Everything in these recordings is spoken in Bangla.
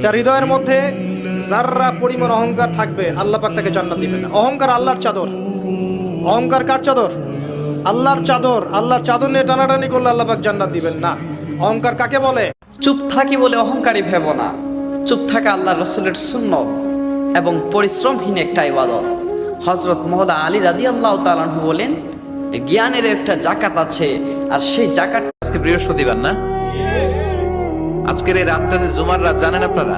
যার হৃদয়ের মধ্যে যাররা পরিমাণ অহংকার থাকবে, আল্লাহ পাক তাকে জান্নাত দিবেন না। অহংকার আল্লাহর চাদর। অহংকার কার চাদর? আল্লাহর চাদর। আল্লাহর চাদর নিয়ে টানাটানি করলে আল্লাহ পাক জান্নাত দিবেন না। অহংকার কাকে বলে? চুপ থাকি বলে অহংকারী ভেব না। চুপ থাকা আল্লাহ রসুলের সুন্নত এবং পরিশ্রমহীন একটা ইবাদত। হযরত মওলা আলী রাদিয়াল্লাহু তাআলা আনহু বলেন, জ্ঞানের একটা জাকাত আছে, আর সেই জাকাত। আজকে বৃহস্পতিবার না? আজকের এই রাতটা যে জুমার রাত, জানেন আপনারা?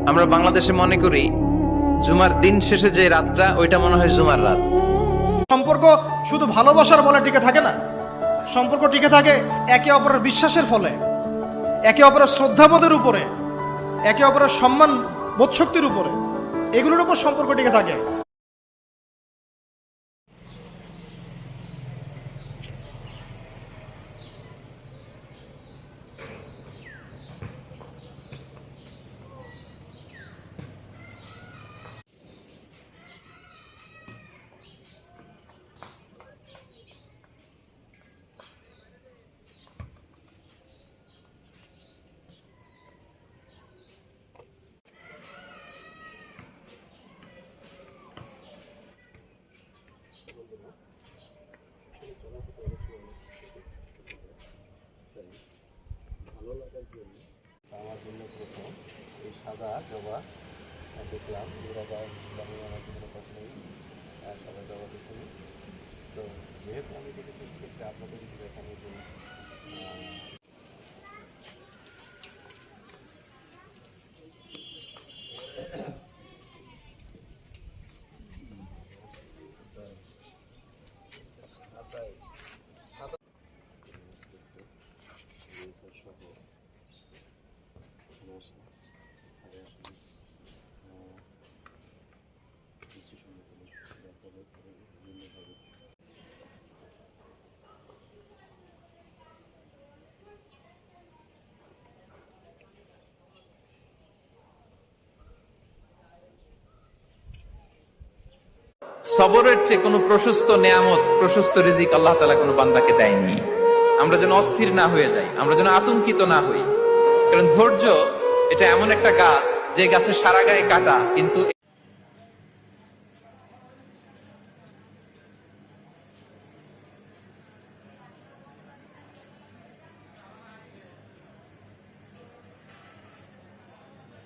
আমরা বাংলাদেশে মনে করি জুমার দিন শেষে যে রাতটা, ওইটা মনে হয় জুমার রাত। সম্পর্ক শুধু ভালোবাসার বলে টিকে থাকে না। সম্পর্ক টিকে থাকে একে অপরের বিশ্বাসের ফলে, একে অপরের শ্রদ্ধাবোধের উপরে, একে অপরের সম্মান বোধশক্তির উপরে। এগুলোর উপর সম্পর্ক টিকে থাকে। আমার জন্য প্রথম এই সাদা জবা দেখলাম। জবা ইসলামী আমার জীবনে কখনোই সাদা জবা দেখিনি। তো যেহেতু আমি দেখেছি, সেক্ষেত্রে আপনাদের যদি দেখানো যে সবরের চেয়ে কোনো প্রশস্ত নেয়ামত, প্রশস্ত রিজিক আল্লাহ তাআলা কোনো বান্দাকে দেয়নি। আমরা যেন অস্থির না হয়ে যাই, আমরা যেন আতঙ্কিত না হই। কারণ ধৈর্য এটা এমন একটা গাছ, যে গাছের সারা গায়ে কাটা, কিন্তু